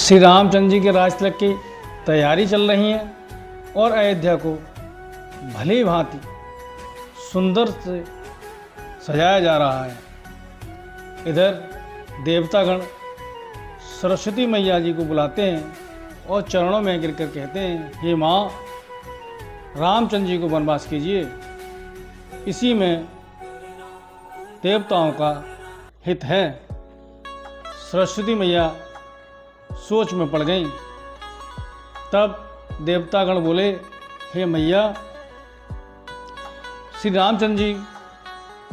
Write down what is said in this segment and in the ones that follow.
श्री रामचंद्र जी के राज तिलक की तैयारी चल रही है और अयोध्या को भली भांति सुंदर से सजाया जा रहा है। इधर देवतागण सरस्वती मैया जी को बुलाते हैं और चरणों में गिरकर कहते हैं, हे माँ, रामचंद्र जी को वनवास कीजिए। इसी में देवताओं का हित है। सरस्वती मैया सोच में पड़ गईं। तब देवतागण बोले, हे मैया, श्री रामचंद्र जी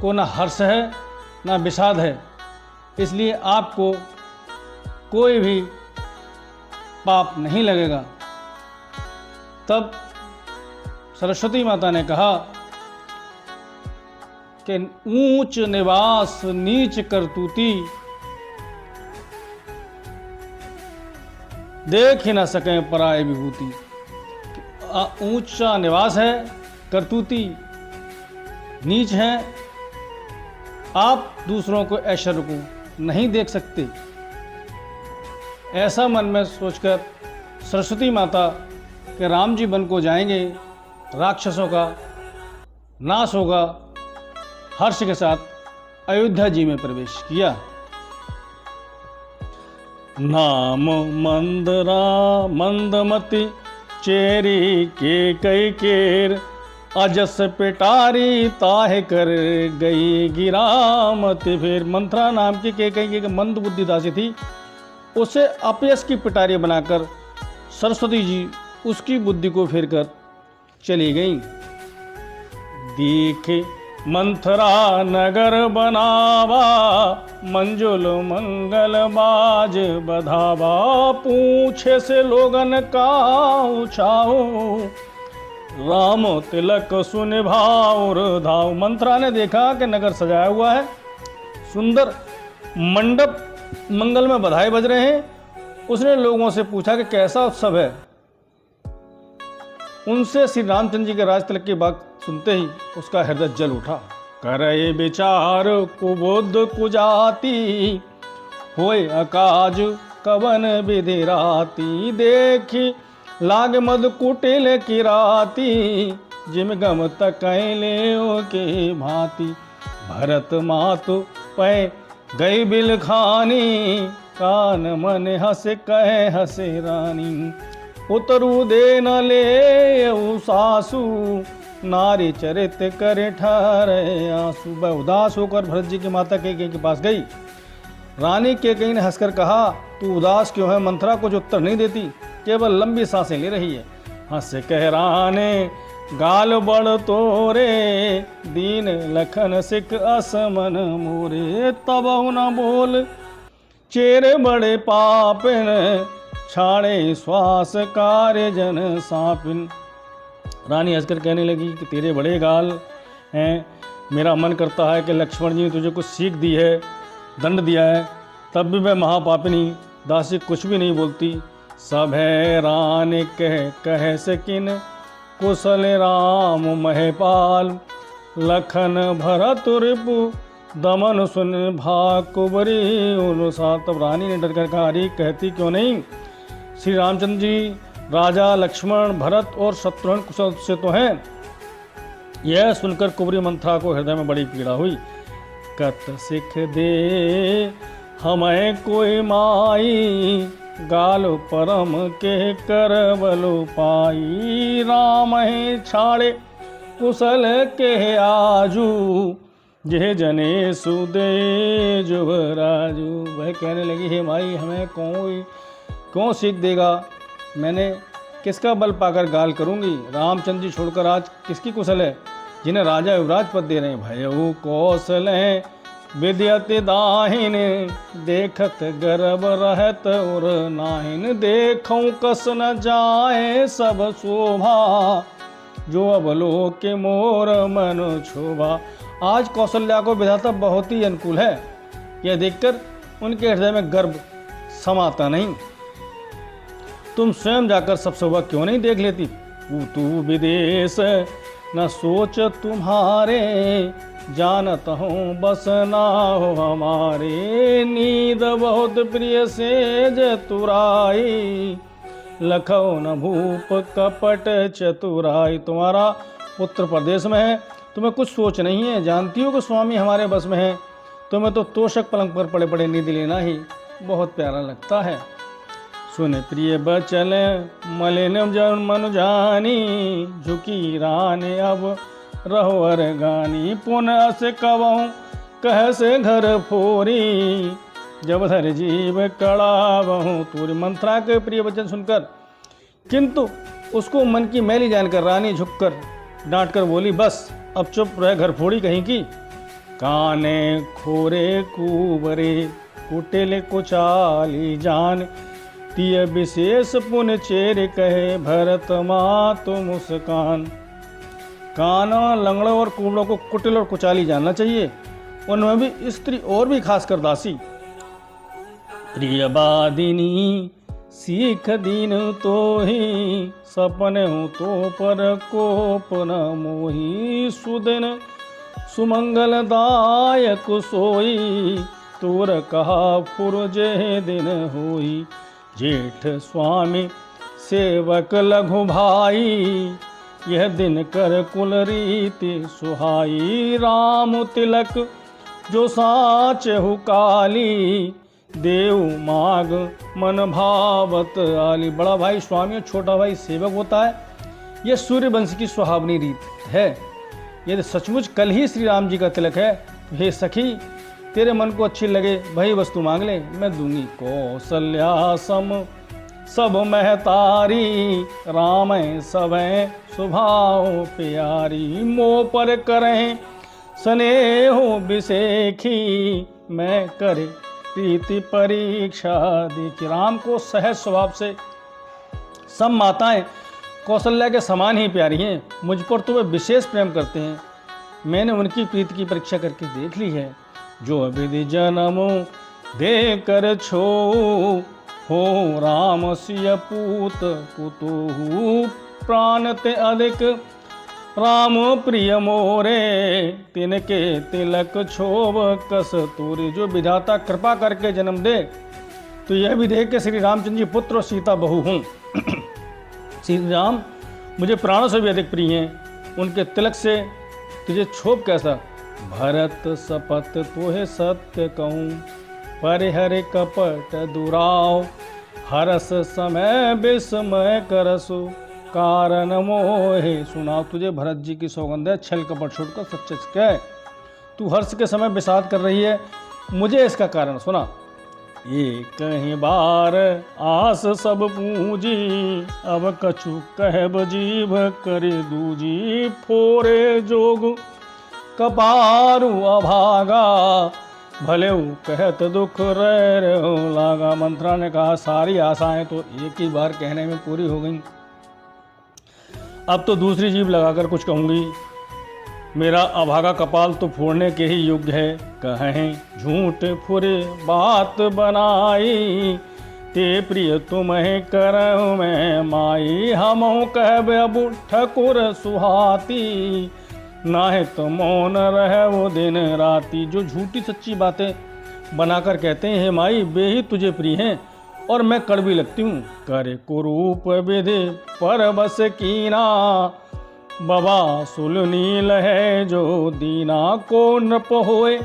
को न हर्ष है न विषाद है, इसलिए आपको कोई भी पाप नहीं लगेगा। तब सरस्वती माता ने कहा कि ऊंच निवास नीच करतूती, देख ही न सके पराय विभूति। ऊंचा निवास है, करतूती, नीच है, आप दूसरों को ऐश्वर्य को नहीं देख सकते। ऐसा मन में सोचकर सरस्वती माता के राम जी वन को जाएंगे, राक्षसों का नाश होगा, हर्ष के साथ अयोध्या जी में प्रवेश किया। नाम मंदरा मंदमती चेरी के कई केर, अजस पिटारी ताहे कर गई गिरामती। फिर मंथरा नाम की के कई के मंद बुद्धि दासी थी, उसे अपयश की पिटारी बनाकर सरस्वती जी उसकी बुद्धि को फेर कर चली गईं। देखे मंथरा नगर बनावा, मंजुल मंगल बाज बधावा। पूछे से लोगन का उछाओ, राम तिलक सुन भाव धाव। मंथरा ने देखा कि नगर सजाया हुआ है, सुंदर मंडप, मंगल में बधाई बज रहे हैं। उसने लोगों से पूछा कि कैसा उत्सव है। उनसे श्री रामचंद्र जी के राज तिलक की बात सुनते ही उसका हृदय जल उठा। करे विचार कुबुद्ध कुजाति, होए अकाज कवन विधि राती। देखी लाग मद कुटिल की राती, जिम गम तकैले के भांति। भरत मातु पै गई बिल खानी, कान मन हस कहे हसे रानी। उतरू दे न ले सासू, नारी चरित करे ठहरे आंसू। वह उदास होकर भरत जी की माता कैकेयी के पास गई। रानी कैकेयी ने हंसकर कहा, तू उदास क्यों है? मंथरा कुछ उत्तर नहीं देती, केवल लंबी सांसें ले रही है। हंस कह राने गाल बड़ तोरे, दीन लखन सिख असमन मोरे। तब न बोल चेरे बड़े पापिन, छाड़े श्वास कार्य जन सापिन। रानी हंसकर कहने लगी कि तेरे बड़े गाल हैं, मेरा मन करता है कि लक्ष्मण जी ने तुझे कुछ सीख दी है, दंड दिया है, तब भी मैं महापापिनी दासी कुछ भी नहीं बोलती। सब है रानी कह सकिन, कुशल राम महपाल। लखन भरत रिपु दमन सुन भाकुबरी उनुसा। तब रानी ने डर कर कहा, अरे कहती क्यों नहीं? श्री रामचंद्र जी राजा लक्ष्मण भरत और शत्रुघ्न कुशल से तो हैं। यह सुनकर कुबरी मंथरा को हृदय में बड़ी पीड़ा हुई। कत सिख दे हमें कोई माई, गालो परम के करबलो पाई। राम है छाड़े कुशल के आजू, जे जने सुदे जुबराजू। वह कहने लगी, हे माई, हमें क्यों सीख देगा? मैंने किसका बल पाकर गाल करूंगी? रामचंद्र जी छोड़कर आज किसकी कुशल है, जिन्हें राजा युवराज पद दे रहे हैं? भयऊ कौशल है विद्यत दाहिन, देखत गर्भ रहत और नाहिन। देखूं कस न जाए सब शोभा, जो अबलो के मोर मन क्षोभा। आज कौशल्या को विधाता बहुत ही अनुकूल है, यह देखकर उनके हृदय में गर्व समाता नहीं। तुम स्वयं जाकर सब शोभा क्यों नहीं देख लेती? तू विदेश न सोच तुम्हारे, जानत हूँ बस ना हो हमारे। नींद बहुत प्रिय सेज तुराई, लखो न भूप कपट चतुराई। तुम्हारा पुत्र प्रदेश में है, तुम्हें कुछ सोच नहीं है, जानती हो कि स्वामी हमारे बस में है। तुम्हें तो तोषक पलंग पर पड़े पड़े नींद लेना ही बहुत प्यारा लगता है। सुन प्रिय बचन मलिन जन मन जानी, झुकी रान अब रहो अरगानी। पुनः से कवहूँ कह से घर फोरी, जब धर जीव कड़ा बहु तूरी। मंत्रा के प्रिय वचन सुनकर किंतु उसको मन की मैली जानकर रानी झुककर डांट कर बोली, बस अब चुप रह घर फोड़ी कहीं की। काने खोरे कुबरे कुटिल कुचाली जान, तिय विशेष पुन चेर कहे भरत मातु मुस्कान। कान लंगड़ों और कुबड़ों को कुटिल और कुचाली जानना चाहिए, उनमें भी स्त्री और भी खासकर दासी। प्रिय बादिनी सीख दीन तो ही, सपन हूँ तो पर कोप न मोही। सुदिन सुमंगलदायक सोई, तुर कहा फुरजे दिन होई। जेठ स्वामी सेवक लघु भाई, यह दिन कर कुल रीति सुहाई। राम तिलक जो साच हु काली, देव माग मन भावत आली। बड़ा भाई स्वामी और छोटा भाई सेवक होता है, यह सूर्यवंश की सुहावनी रीत है। यदि सचमुच कल ही श्री राम जी का तिलक है, हे सखी तेरे मन को अच्छी लगे वही वस्तु मांग ले, मैं दूंगी। कौशल्या सम सब महतारी, राम सब स्वभाव प्यारी। मोह पर करें स्नेह विशेखी, मैं करे प्रीति परीक्षा देखी। राम को सहज स्वभाव से सब माताएं कौशल्या के समान ही प्यारी हैं, मुझ पर तो वे विशेष प्रेम करते हैं। मैंने उनकी प्रीति की परीक्षा करके देख ली है। जो विधि जन्म दे कर छो, हो राम सिय पूत पुतु। प्राण ते अधिक राम प्रिय मोरे, तिनके तिलक छोब कस्तूरी। जो विधाता कृपा करके जन्म दे तो यह भी देख के श्री रामचंद्र जी पुत्र और सीता बहू हूँ। श्री राम मुझे प्राणों से भी अधिक प्रिय हैं, उनके तिलक से तुझे क्षोभ कैसा। भरत सपत तोहे सत्य कहूँ, परिहर कपट दुराव। हरस समय विस्मय करसु, कारण मोहे सुनाओ। तुझे भरत जी की सौगंध है, छल कपट छोड़कर सच्चे से कह। तू हर्ष के समय विषाद कर रही है, मुझे इसका कारण सुना। ये कहीं बार आस सब पूजी, अब कछु कहब जीव करे दूजी। फोरे जोग कपारु अभागा, भले कहत दुख रे लागा। मंत्रा ने कहा, सारी आशाएं तो एक ही बार कहने में पूरी हो गई, अब तो दूसरी जीभ लगाकर कुछ कहूँगी। मेरा अभागा कपाल तो फोड़ने के ही योग्य है। कहें झूठ फुरे बात बनाई, ते प्रिय तुम्हें करऊँ मैं माई। हमहु कहब अब ठकुर सुहाती, नाहे तो मौन रहे वो दिन राती। जो झूठी सच्ची बातें बनाकर कहते हैं, हे माई वे ही तुझे प्रिय हैं और मैं कड़वी लगती हूँ। करे कुरूप विधि पर बस कीना, बाबा सुल नील है जो दीना। को नृप होए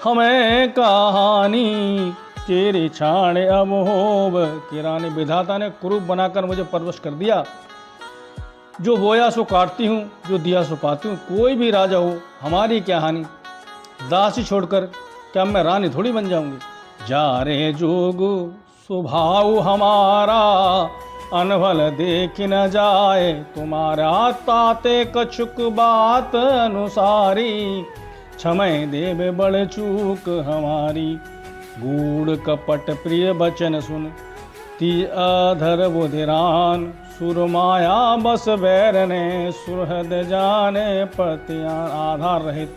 हमें कहानी, तेरे छाण अब होब किरानी। विधाता ने कुरूप बनाकर मुझे परवश कर दिया, जो बोया सो काटती हूँ, जो दिया सो पाती हूँ। कोई भी राजा हो हमारी क्या हानि, दासी छोड़कर क्या मैं रानी थोड़ी बन जाऊंगी। जा रे जोग स्वभाव हमारा, अनभल देख न जाए तुम्हारा। ताते कछुक बात अनुसारी, क्षमय देव बड़ चूक हमारी। गूढ़ कपट प्रिय बचन सुन, ती अधर बुधिरान। सुरमाया बस बैरने, सुरहद जाने पतियान। आधार रहित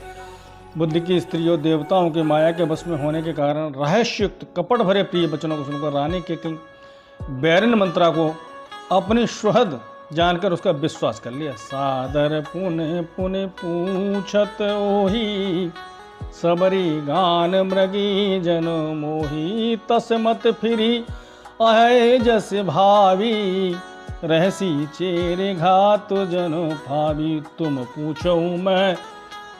बुद्धि की स्त्रियों देवताओं के माया के बस में होने के कारण रहस्युक्त कपट भरे प्रिय वचनों को सुनकर रानी के किंग बैरन मंत्रा को अपनी सुहद जानकर उसका विश्वास कर लिया। सादर पुनः पुनः पूछत ओही, सबरी गान मृगी जन मोही। तस मत फिरी अहे जस भावी, रहसी चेरे घात जन भावी। तुम पूछो मैं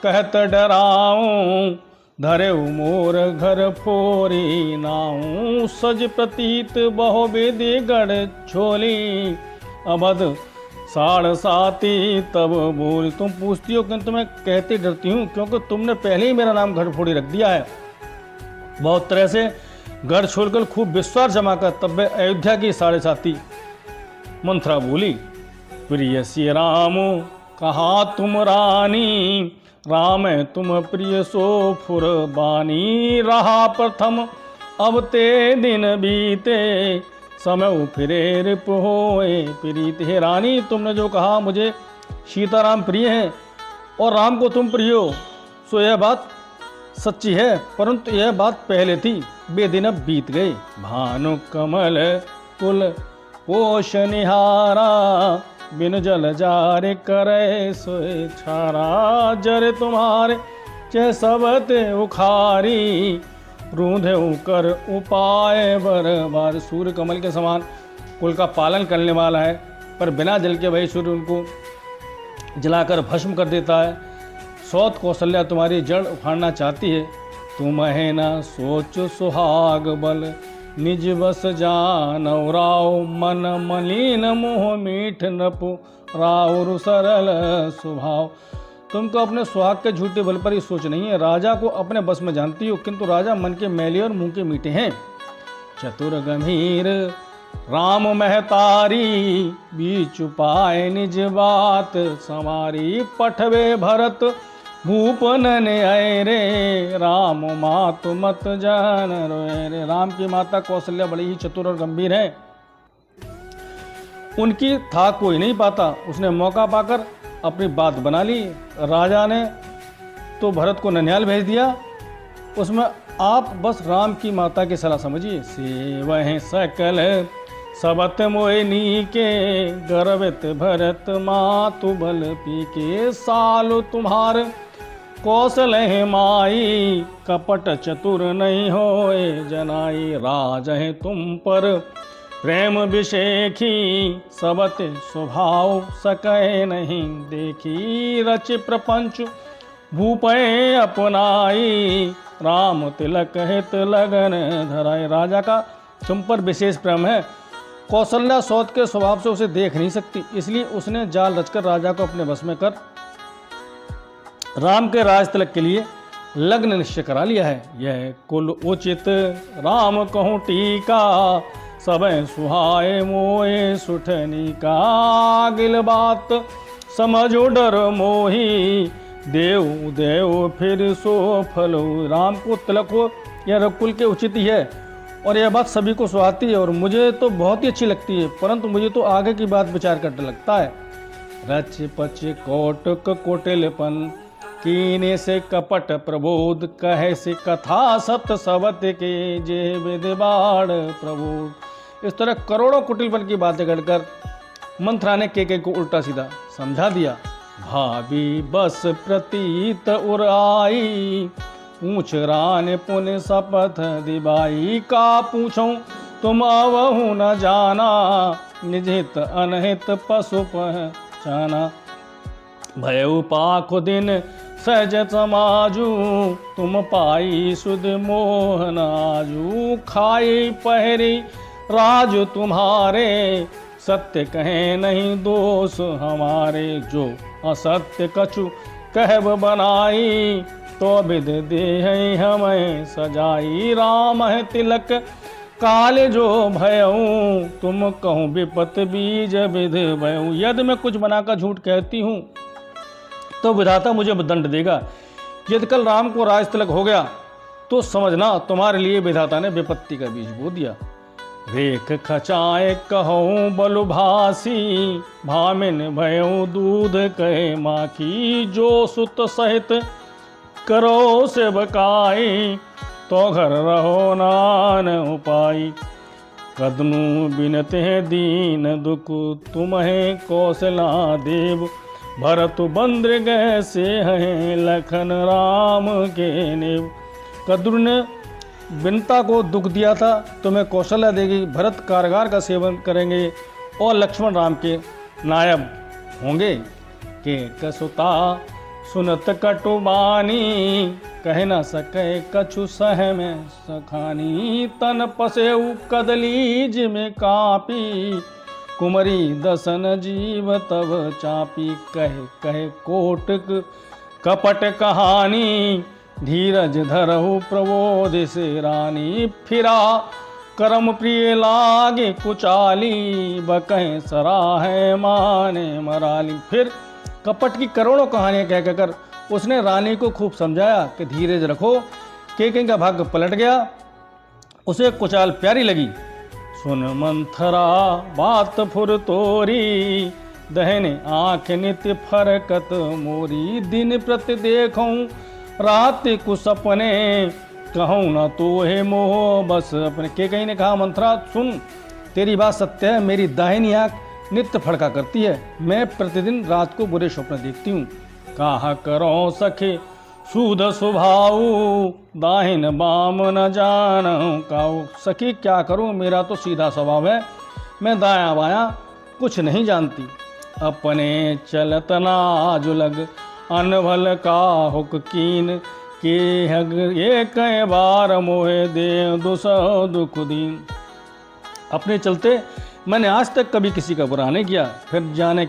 कहत डराऊं, धरे मोर घर फोरी नाऊं। सज प्रतीत बहु बेदे गढ़ छोली, अबध साढ़ साती तब बोल। तुम पूछती हो कि तुम्हें कहते डरती हूँ, क्योंकि तुमने पहले ही मेरा नाम गढ़फोड़ी रख दिया है। बहुत तरह से गढ़ छोड़कर खूब विश्वास जमा कर तब वे अयोध्या की साढ़े साती। मंथरा बोली, प्रिय श्री राम कहा तुम रानी, राम तुम प्रिय सो फुरबानी। रहा प्रथम अब ते दिन बीते, समय फिरे रिप होए प्रीत। हे रानी, तुमने जो कहा मुझे सीताराम प्रिय है और राम को तुम प्रिय हो, सो यह बात सच्ची है, परंतु यह बात पहले थी, वे दिन अब बीत गए। भानु कमल कुल पोष निहारा, बिन जल जार करे सोए छारा। जर तुम्हारे चे सबत उखारी, रूंधे कर उपाय बर बार। सूर्य कमल के समान कुल का पालन करने वाला है, पर बिना जल के वही सूर्य उनको जलाकर भस्म कर देता है। सौत कौशल्या तुम्हारी जड़ उखाड़ना चाहती है। तुम है न सोच सुहाग बल, निज बस जान राव। मन मलिन मोह मीठ नपु, राउर सरल स्वभाव। तुमको अपने सुहाग के झूठे बल पर ही सोच नहीं है। राजा को अपने बस में जानती हो, किंतु राजा मन के मैले और मुंह के मीठे हैं। चतुर गंभीर राम महतारी, बीच पाए निज बात समारी। पठवे भरत भूपन ने आए रे, राम मातु मत जान रोए रे। राम की माता कौशल्या बड़ी ही चतुर और गंभीर है, उनकी था कोई नहीं पाता। उसने मौका पाकर अपनी बात बना ली। राजा ने तो भरत को ननिहाल भेज दिया, उसमें आप बस राम की माता की सलाह समझिए। सेवह सकल सबत मोहिनी के, गर्वित भरत मातु बल पी के। सालो तुम्हार कौशल है माई, कपट चतुर नहीं होए जनाई। राज है तुम पर प्रेम विशेखी, सबत स्वभाव सकै नहीं देखी। रच प्रपंच भूपय अपनाई, राम तिलक हित लगन धराए। राजा का तुम पर विशेष प्रेम है। कौशल्या सौत के स्वभाव से उसे देख नहीं सकती, इसलिए उसने जाल रचकर राजा को अपने बस में कर राम के राज तिलक के लिए लग्न निश्चय करा लिया है। यह कुल उचित राम कहूँ टीका, सब सुहाए मोए सुठनी का। गिल बात समझो डर मोही, देव देव फिर सो फलो। राम को तिलक हो यह रघुकुल के उचित ही है, और यह बात सभी को सुहाती है, और मुझे तो बहुत ही अच्छी लगती है, परंतु मुझे तो आगे की बात विचार कर लगता है। रच पच कोटक कोटिलपन, कीने से कपट प्रबोध। कहे से कथा सत्य सबत के, जे विदबाड़ प्रबोध। इस तरह करोड़ों कुटिलपन की बातें गढ़कर मंथरा ने के को उल्टा सीधा समझा दिया। भाभी बस प्रतीत उर आई, पूछ रान पुन शपथ दिबाई। का पूछूं तुम अवहु न जाना, निजित अनहित पशु पहचाना। भयउ पाखु दिन सहज समाजू, तुम पाई सुध मोहन आजू। खाई पहरी राज तुम्हारे, सत्य कहे नहीं दोष हमारे। जो असत्य कछु कहब बनाई, तो विद दे हमें सजाई। राम है तिलक काल जो भयऊ, तुम कहूँ विपत बीज विध भयऊ। यदि मैं कुछ बनाकर झूठ कहती हूँ तो विधाता मुझे दंड देगा। यदि कल राम को राज तिलक हो गया तो समझना तुम्हारे लिए विधाता ने विपत्ति का बीज बो दिया। रेख खचाए कहूँ बलुभासी, भामिन भयऊ दूध कहे माखी। जो सुत सहित करो सेवकाई, तो घर रहो नान उपाई। कदनु बिनते दीन दुख तुम्हें कौशला देव, भरत बंद्र गए से हैं लखन राम के नेव। कद्रु ने बिनता को दुख दिया था, तुम्हें कौशल्या देगी, भरत कारगार का सेवन करेंगे और लक्ष्मण राम के नायब होंगे। के कसुता सुनत कटुबानी, कह न सके कछु सह में सखानी। तन पसेउ कदलीज में कापी, कुमरी दसन जीव तब चापी। कहे कहे कोटक कपट कहानी, धीरज धरहु प्रबोध से रानी। फिरा करम प्रिय लागे कुचाली, बकहें सराहे माने मराली। फिर कपट की करोड़ों कहानियां कह कहकर उसने रानी को खूब समझाया कि धीरज रखो। केकई का भाग्य पलट गया, उसे कुचाल प्यारी लगी। सुन मंथरा बात फुर तोरी, दहने आँख नित्य फरकत मोरी। दिन प्रति देखूं रात को सपने, कहूँ न तो हे मोह बस अपने। केकई ने कहा मंथरा सुन, तेरी बात सत्य है, मेरी दाहिनी आँख नित्य फड़का करती है, मैं प्रतिदिन रात को बुरे स्वप्न देखती हूँ। कहा करो सखे सूद स्वभाव, दाहिन बाम न जानूं काऊ। सखी क्या करूँ, मेरा तो सीधा स्वभाव है, मैं दायां बायां कुछ नहीं जानती। अपने चलत नाज लग अनभल का हुक कीन, के हग ये कई बार मोहे दे दुसो दुख दीन। अपने चलते मैंने आज तक कभी किसी का बुरा नहीं किया, फिर जाने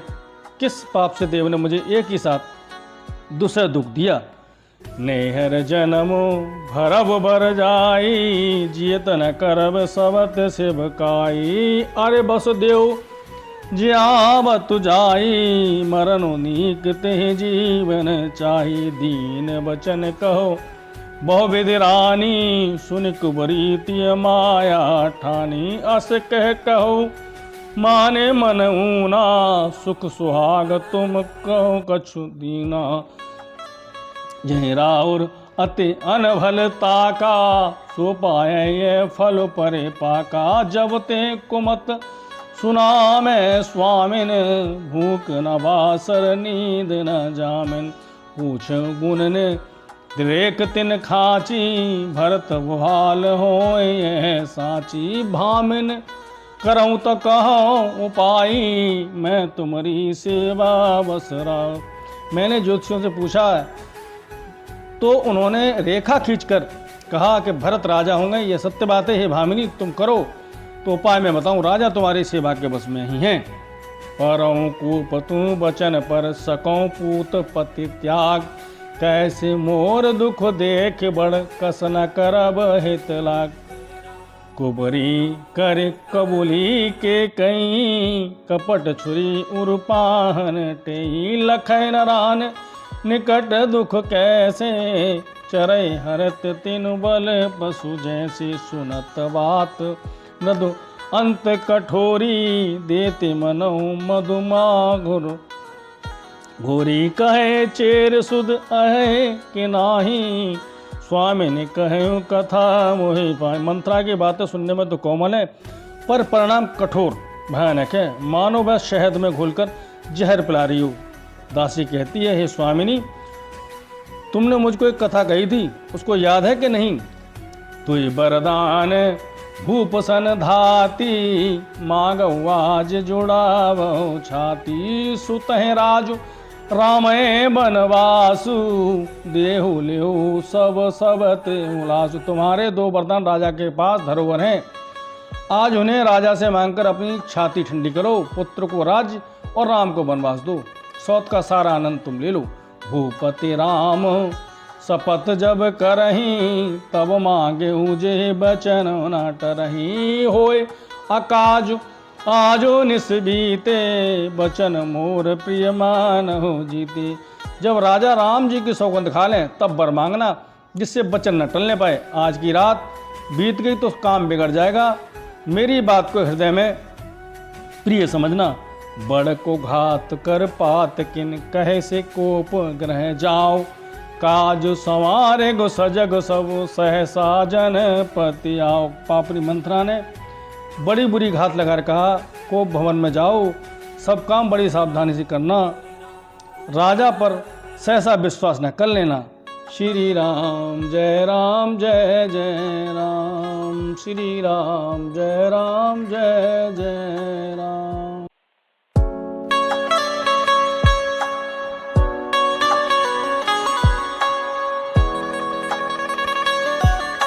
किस पाप से देव ने मुझे एक ही साथ दूसरा दुख दिया। नेहर जन्म भरब बर जाई, जियत न करब सबत सेवकाई। अरे बस देव जियावत जाई, मरनो नीक ते जीवन चाही। दीन बचन कहो बहुविध रानी, सुन कुबरी तिय माया ठानी। अस कह कहो माने मन ऊना, सुख सुहाग तुम कहो कछु दीना। यह राउर अति अनभलता का, सो पाए ये फल परे पाका। जब ते कुमत सुना मैं स्वामिन, भूख न बासर नींद न जामिन। पूछ गुण ने द्रेक तिन खाची, भरत भुहाल होए साची। भामिन करऊँ तो कहो उपाई, मैं तुम्हारी सेवा बसरा। मैंने ज्योतिषियों से पूछा तो उन्होंने रेखा खींचकर कहा कि भरत राजा होंगे, ये सत्य बात है। हे भामिनी तुम करो तो उपाय मैं बताऊं, राजा तुम्हारी सेवा के बस में ही हैं। परऊँ कूपतु बचन पर सकौं पूत पति त्याग, कैसे मोर दुख देख बड़ कस न करब हित लाग। कुबरी कर कबूली के कई, कपट छुरी उर्पाहन टेई। लखै नरान निकट दुख कैसे, चरै हरत तिनु बल पशु जैसे। सुनत बात मृदु अंत कठोरी, देते मनौ मधु माघुर। घोरी कहे चेर सुध अहे कि नाही, स्वामी ने कहे कथा मोहि पाए। मंत्रा की बातें सुनने में तो कोमल है, पर परिणाम कठोर भयानक है, मानो वह शहद में घोलकर जहर पिला रही हो। दासी कहती है, हे स्वामिनी तुमने मुझको एक कथा कही थी, उसको याद है कि नहीं? तुई बरदान भूप सन धाती, मांगऊ आज जुड़ावो छाती। सुतहि राजु रामय बनवासु, देहु लेहु सब सबत उलासु। तुम्हारे दो वरदान राजा के पास धरोहर हैं, आज उन्हें राजा से मांगकर अपनी छाती ठंडी करो। पुत्र को राज्य और राम को वनवास दो, सौत का सारा आनंद तुम ले लो। भूपति राम शपथ जब करही, तब मांगे जे बचन न टरही। होय अकाज आजो निस्बीते, बचन मोर प्रिय मान हो जीते। जब राजा राम जी की सौगंध खा लें तब वर मांगना, जिससे बचन न टलने पाए। आज की रात बीत गई तो काम बिगड़ जाएगा, मेरी बात को हृदय में प्रिय समझना। बड़ को घात कर पात किन, कहे से कोप ग्रह जाओ। काज संवारे गो सजग सब, सहसा जन पति आओ। पापड़ी मंत्रा ने बड़ी बुरी घात लगाकर कहा, कोप भवन में जाओ, सब काम बड़ी सावधानी से करना, राजा पर सहसा विश्वास न कर लेना। श्री राम जय राम जय जय राम, श्री राम जय जय राम।